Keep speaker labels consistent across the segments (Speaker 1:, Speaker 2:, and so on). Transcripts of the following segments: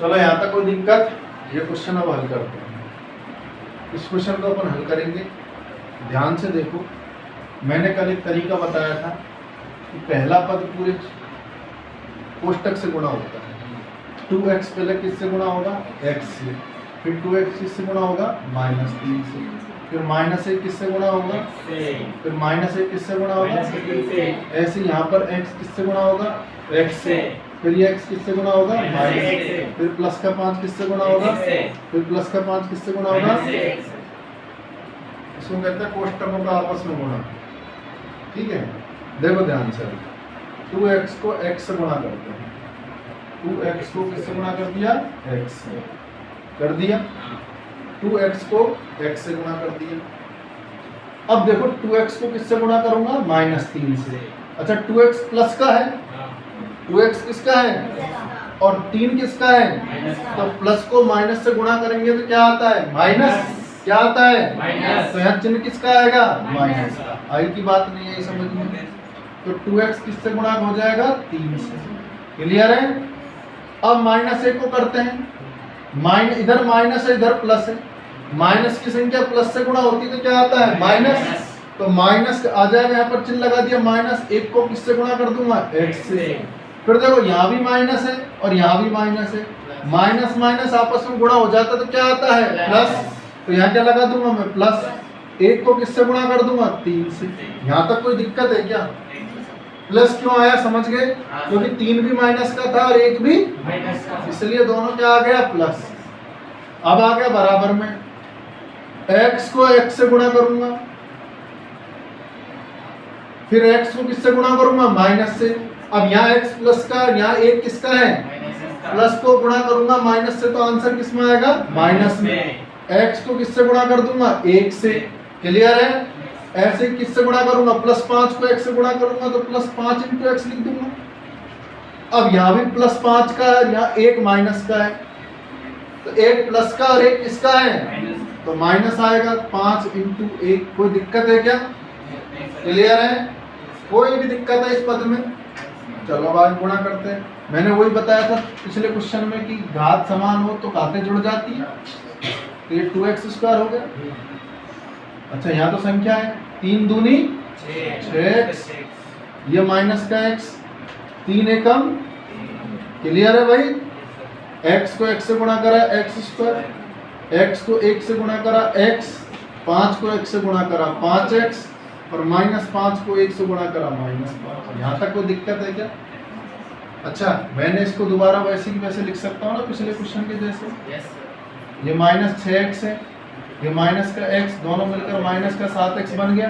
Speaker 1: चलो यहाँ तक कोई दिक्कत? ये क्वेश्चन अब हल करते हैं। इस क्वेश्चन को अपन हल करेंगे, ध्यान से देखो। मैंने कल एक तरीका बताया था कि पहला पद पूरे कोष्टक से गुणा होता है। 2x पहले किससे गुणा होगा? x से, फिर 2x किससे गुणा होगा? -3 से, फिर -1 किससे गुणा होगा? फिर -1 किससे गुणा होगा? ऐसे यहाँ पर x किससे गुणा होगा? x से, फिर ये x किससे गुणा होगा? -1, फिर प्लस का 5 किससे गुणा होगा? फिर प्लस का 5 किससे गुणा होगा? इसको कहते हैं कोष्टकों का आपस में गुणा। ठीक है, देखो ध्यान से। 2x को x से गुणा करते हैं। 2x को किससे गुणा कर दिया? x से कर दिया। 2x को x से गुणा कर दिया। अब देखो 2x को किससे गुणा करूंगा? -3 से। अच्छा 2x प्लस का है, 2x किसका है और 3 किसका है? तो प्लस को माइनस से गुणा करेंगे तो क्या आता है? माइनस। क्या आता है? माइनस। तो यहाँ चिन्ह किसका आएगा? माइनस का। आई की बात नहीं है समझ में? तो 2x किससे गुणा हो जाएगा? 3 से। क्लियर है? अब -1 को करते हैं। इधर माइनस है, इधर प्लस है। माइनस की संख्या प्लस से गुणा होती है तो क्या आता है? माइनस। तो माइनस आ जाएगा, यहाँ पर चिन्ह लगा दिया। -1 को किससे गुणा कर दूंगा? x से। फिर देखो यहाँ भी माइनस है और यहाँ भी माइनस है। माइनस माइनस आपस में गुणा हो जाता है तो क्या आता है? प्लस। तो यहाँ क्या लगा दूंगा मैं? प्लस। 1 को किससे गुणा कर दूंगा? 3 से। यहाँ तक कोई दिक्कत है क्या? प्लस क्यों आया समझ गए? क्योंकि 3 भी माइनस का था और 1 भी माइनस का, इसलिए दोनों क्या आ गया? प्लस। अब आ गया बराबर में। x को x से गुणा करूंगा, फिर x को किससे गुणा करूंगा? माइनस से। अब यहाँ x प्लस का, यहाँ 1 किसका है? प्लस को गुणा करूंगा माइनस से तो आंसर किस में आएगा? माइनस में। x को किससे गुणा कर दूंगा? 1 से। क्लियर है? ऐसे किससे गुणा करूंगा? +5 को x से गुणा करूंगा तो +5 × x लिख दूंगा। अब यहाँ भी +5 का है, यहाँ 1 माइनस का है, तो 1 प्लस का और 1 किसका है? तो माइनस आएगा। 5 × 1। कोई दिक्कत है क्या? क्लियर है? कोई भी दिक्कत है इस पद में? चलो अब आगे गुणा करते हैं। मैंने वही बताया था पिछले क्वेश्चन में कि घात समान हो तो घातें जुड़ जाती है। तो ये 2x² हो गया। अच्छा यहाँ तो संख्या है 3 दूनी 6x, ये माइनस का x, 3 एकम। क्लियर है भाई? x को x से गुणा करा x², x को 1 से गुणा करा x, 5 को 1 से गुणा करा 5x और -5 को 1 से गुणा करा -5। यहाँ तक कोई दिक्कत है क्या? अच्छा मैंने इसको दोबारा वैसे की वैसे लिख सकता हूँ ना पिछले क्वेश्चन के जैसे। ये -6x है, ये माइनस का x, दोनों मिलकर माइनस का 7x बन गया।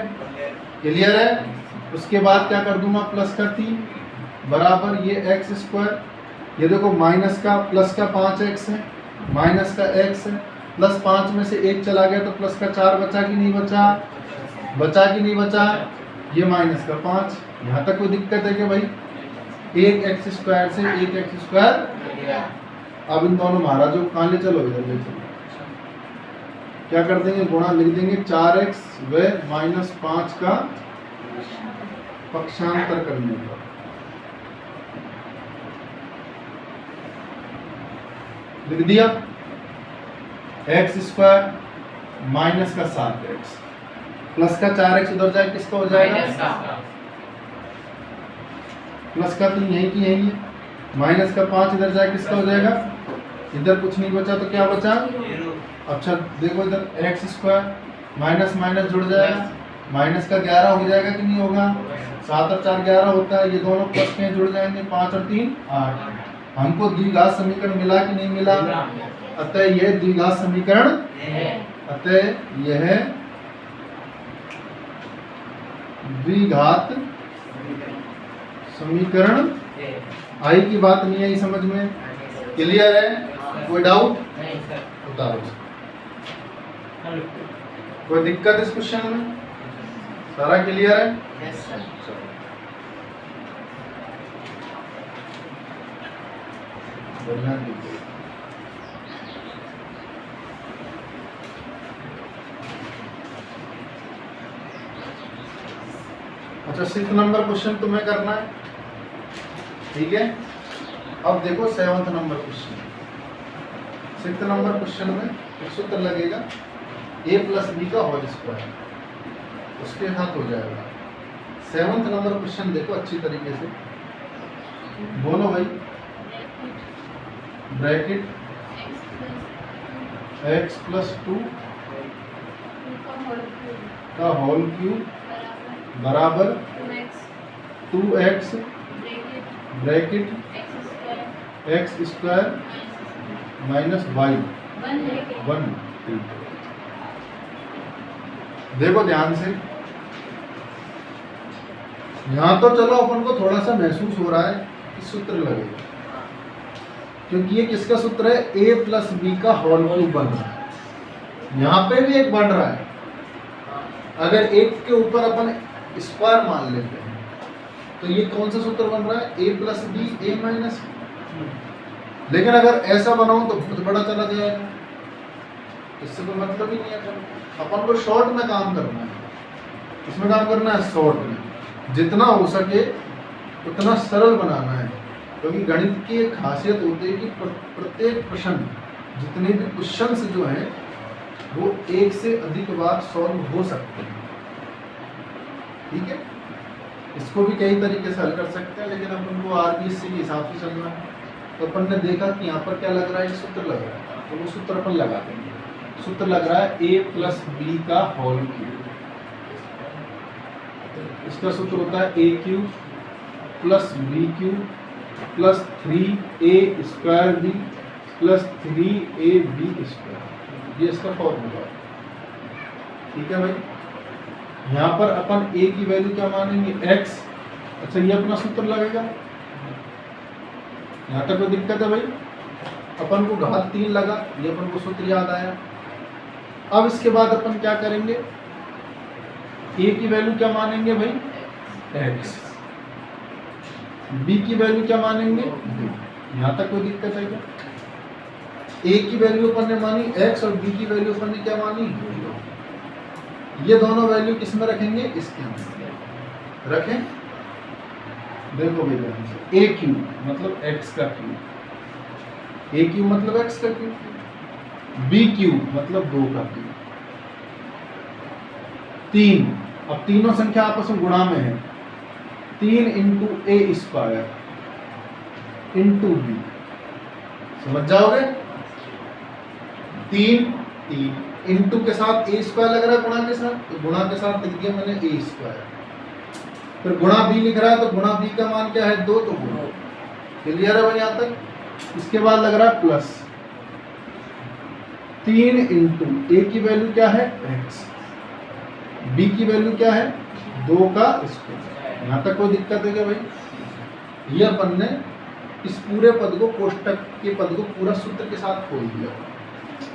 Speaker 1: क्लियर है? उसके बाद क्या कर दूंगा? प्लस का 3 बराबर ये x²। ये देखो माइनस का प्लस का 5x है, माइनस का x है, +5 में से 1 चला गया तो प्लस का 4 बचा कि नहीं बचा? बचा कि नहीं बचा? ये माइनस का 5। यहाँ तक कोई दिक्कत है क्या भाई? 1x² से 1x²। अब इन दोनों महाराजों को कहाँ ले चलो? इधर ले चलो। क्या कर देंगे? गुणा लिख देंगे। 4x व -5 का पक्षांतर करने पर लिख दिया। x² माइनस का 7x प्लस का 4x उधर जाए किसका हो जाएगा? प्लस का 3 यही की यही है, माइनस का 5 इधर जाए किसका हो जाएगा? इधर कुछ नहीं बचा तो क्या बचा? अच्छा देखो इधर x² माइनस माइनस जुड़ जाएगा, माइनस का 11 हो जाएगा कि नहीं होगा? 7 और 4 11 होता है। ये दोनों प्लस के जुड़ जाएंगे, 5 और 3 8। हमको द्विघात समीकरण मिला कि नहीं मिला? अतः यह द्विघात समीकरण, अतः यह द्विघात समीकरण। आई की बात नहीं आई समझ में? क्लियर है? कोई डाउट? बताओ। कोई दिक्कत इस क्वेश्चन में? सारा क्लियर है?
Speaker 2: Yes sir.
Speaker 1: बढ़िया। अच्छा 6th नंबर क्वेश्चन तुम्हें करना है, ठीक है? अब देखो 7th number question. 6 number question में एक सूत्र लगेगा a प्लस बी का होल स्क्वायर, उसके साथ हो जाएगा। 7th नंबर क्वेश्चन देखो अच्छी तरीके से, बोलो भाई। ब्रैकेट x प्लस 2 का होल क्यूब बराबर 2x bracket x square minus y 1। देखो ध्यान से, यहाँ तो चलो अपन को थोड़ा सा महसूस हो रहा है कि सूत्र लगेगा, क्योंकि ये किसका सूत्र है, a प्लस बी का होल क्यूब बन रहा है। यहाँ पे भी एक बन रहा है, अगर एक के ऊपर अपन स्क्वायर मान लेते हैं तो ये कौन सा सूत्र बन रहा है, a plus b a minus. लेकिन अगर ऐसा बनाऊं तो बहुत बड़ा चला जाएगा, इससे कोई मतलब ही नहीं है। अपन को शॉर्ट में काम करना है, इसमें काम करना है शॉर्ट में, जितना हो सके उतना सरल बनाना है। क्योंकि गणित की एक खासियत होती है कि प्रत्येक प्रश्न, जितने भी क्वेश्चंस जो हैं वो एक से अधिक बार सॉल्व हो सकते हैं। ठीक है, इसको भी कई तरीके से हल कर सकते हैं, लेकिन अपन को आरबीएससी के हिसाब से चलना है। तो अपन ने देखा कि यहाँ पर क्या लग रहा है, सूत्र लग रहा है, तो वो सूत्र अपन लगा देंगे। सूत्र लग रहा है a प्लस बी का होल क्यूब, इसका सूत्र होता है a cube plus b cube plus 3a square b plus 3ab square, ये इसका फॉर्मूला है। ठीक है भाई, यहाँ पर अपन a की वैल्यू क्या मानेंगे, x। अच्छा, ये अपना सूत्र लगेगा, यहाँ तक कोई दिक्कत है भाई। अपन को घात 3 लगा, ये अपन को सूत्र याद आया। अब इसके बाद अपन क्या करेंगे, a की वैल्यू क्या मानेंगे भाई, x। b की वैल्यू क्या मानेंगे, यहाँ तक कोई दिक्कत है क्या। a की वैल्यू अपन ने मानी x और b की वैल्यू अपन ने क्या मानी, ये दोनों वैल्यू किस में रखेंगे, इसके अंदर रखें। देखो भाई ध्यान से, a क्यूब मतलब x का क्यूब, a क्यूब मतलब x का क्यूब, b क्यूब मतलब 2 का क्यूब, 3। अब तीनों संख्या आपस में गुणा में है, 3 इंटू ए स्क्वायर इंटू बी, समझ जाओगे। 3 इंटू के साथ ए स्क्वायर लग रहा है गुणा के साथ, तो गुणा के साथ लिख दिया मैंने ए स्क्वायर। फिर गुणा बी लिख रहा है, तो गुणा बी का मान क्या है, 2, तो गुणा। क्लियर है भाई यहाँ तक। इसके बाद लग रहा है प्लस 3 इंटू ए की वैल्यू क्या है, x, बी की वैल्यू क्या है, 2 का स्क्वायर। यहाँ तक कोई दिक्कत है क्या भाई। ये अपन ने इस पूरे पद को, कोष्टक के पद को पूरा सूत्र के साथ खोल दिया।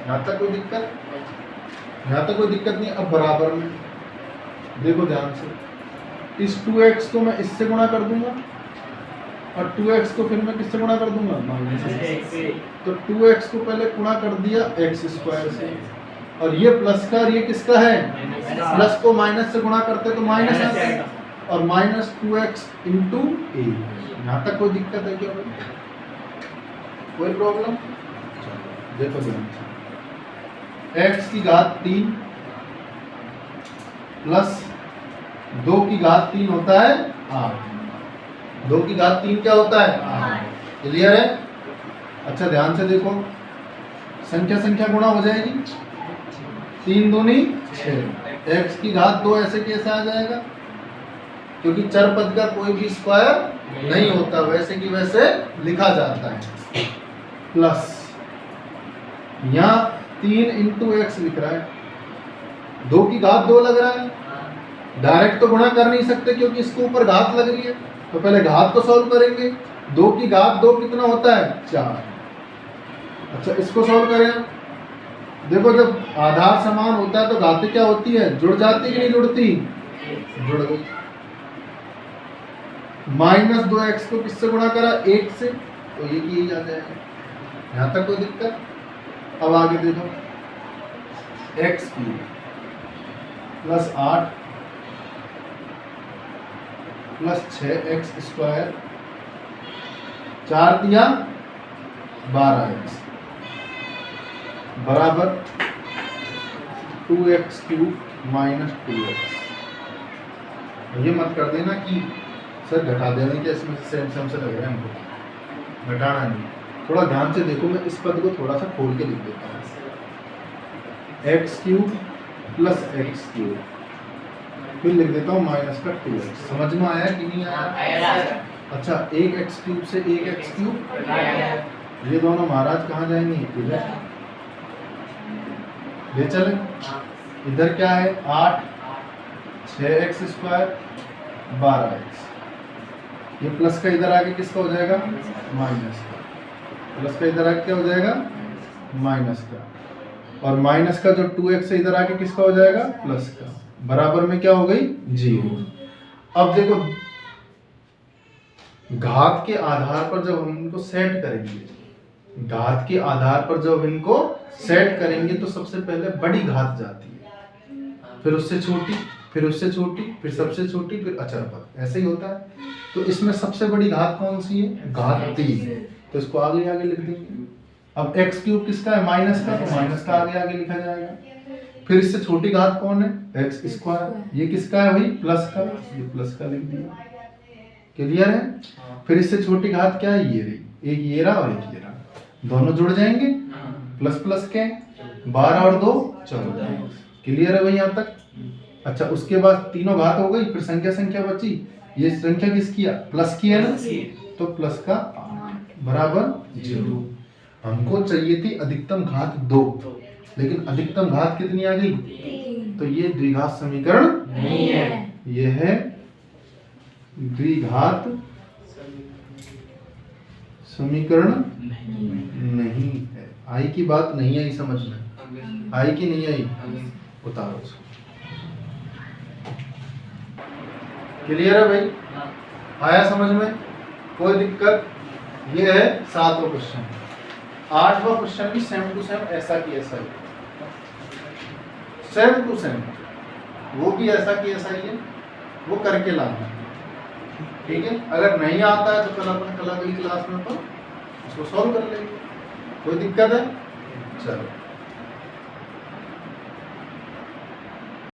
Speaker 1: यहाँ तक कोई दिक्कत, यहाँ तक कोई दिक्कत नहीं। अब बराबर में देखो ध्यान से, इस 2x को मैं इससे गुणा कर दूंगा और 2x को फिर मैं किससे गुणा कर दूंगा, माइनस से। तो 2x को पहले गुणा कर दिया x स्क्वायर से, और ये प्लस का और ये किसका है, प्लस को माइनस से गुणा करते तो माइनस आता है, और माइनस 2x इंटू ए। यहाँ तक कोई दिक्कत है क्या भाई, कोई प्रॉब्लम। देखो ध्यान से, x की घात 3 प्लस 2 की घात 3 होता है 8। 2 की घात 3 क्या होता है, 8। क्लियर है। अच्छा ध्यान से देखो, संख्या संख्या गुणा हो जाएगी, 3 दूनी 6। x की घात 2 ऐसे कैसे आ जाएगा, क्योंकि चर पद का कोई भी स्क्वायर नहीं होता, वैसे की वैसे लिखा जाता है। प्लस यहाँ 3 इंटू एक्स लिख रहा है, 2 की घात 2 लग रहा है, डायरेक्ट तो गुणा कर नहीं सकते क्योंकि इसके ऊपर घात लग रही है, तो पहले घात को सॉल्व करेंगे। 2 की घात 2 कितना होता है, 4। अच्छा इसको सॉल्व करें, देखो जब आधार समान होता है तो घातें क्या होती है, जुड़ जाती कि नहीं जुड़ती, जुड़ गई। माइनस 2x को किससे गुणा करा, 1 से, तो ये यही आ जाएगा। यहाँ तक कोई दिक्कत। अब आगे देखो, x plus 8 plus 6x square, 4 दिया 12x, बराबर 2x क्यूब माइनस 2x। ये मत कर देना कि सर घटा देना, क्या इसमें सेम सेम से लग रहा है हमको, घटाना नहीं। थोड़ा ध्यान से देखो, मैं इस पद को थोड़ा सा खोल के लिख देता हूँ, x cube plus x cube, फिर लिख देता हूँ माइनस का 2x। समझ में आया कि नहीं आया? अच्छा, एक एक्स क्यूब से एक एक्स क्यूब, ये दोनों महाराज कहाँ जाएंगे? इधर ले चले। इधर क्या है? 8, 6x स्क्वायर 12x। ये प्लस का इधर आके किसका हो जाएगा? माइनस का। प्लस का इधर आके क्या हो जाएगा? माइनस का। और माइनस का जो 2x से इधर आके किसका हो जाएगा? प्लस का। बराबर में क्या हो गई? 0। अब देखो, घात के आधार पर जब हम इनको सेट करेंगे, घात के आधार पर जब इनको सेट करेंगे तो सबसे पहले बड़ी घात जाती है, फिर उससे छोटी, फिर उससे छोटी, फिर सबसे छोटी, फिर अचर पद, ऐसे ही होता है। तो इसमें सबसे बड़ी घात कौन सी है? घात 3, तो इसको आगे आगे लिख देंगे। अब एक्स क्यूब किसका है? माइनस का, तो माइनस का आगे आगे लिखा जाएगा। फिर इससे छोटी घात कौन है? X square. ये किसका है भाई? प्लस का, ये प्लस का लिख दिया। क्लियर है? फिर इससे छोटी घात क्या है? ये रही, एक ये रहा और एक ये रहा, दोनों जुड़ जाएंगे, प्लस प्लस के 12 और 2 14। क्लियर है भाई यहाँ तक? अच्छा, उसके बाद तीनों घात हो गई, फिर संख्या संख्या बची। ये संख्या किसकी है? प्लस की है ना, तो प्लस का 8 बराबर 0। हमको चाहिए थी अधिकतम घात 2, लेकिन अधिकतम घात कितनी आ गई? तो ये द्विघात समीकरण नहीं है, ये है द्विघात समीकरण नहीं है। आई की बात नहीं आई समझ में? आई कि नहीं आई? उतारो उसको। क्लियर है भाई? आया समझ में? कोई दिक्कत? ये है 7वां क्वेश्चन। 8वां क्वेश्चन भी सेम टू सेम ऐसा की ऐसा ही, सेम टू सेम, वो भी ऐसा की ऐसा ही है, वो करके लाना। ठीक है? अगर नहीं आता है तो कल अपन कल अगली क्लास में तो उसको सॉल्व कर लेंगे। कोई दिक्कत है? चलो।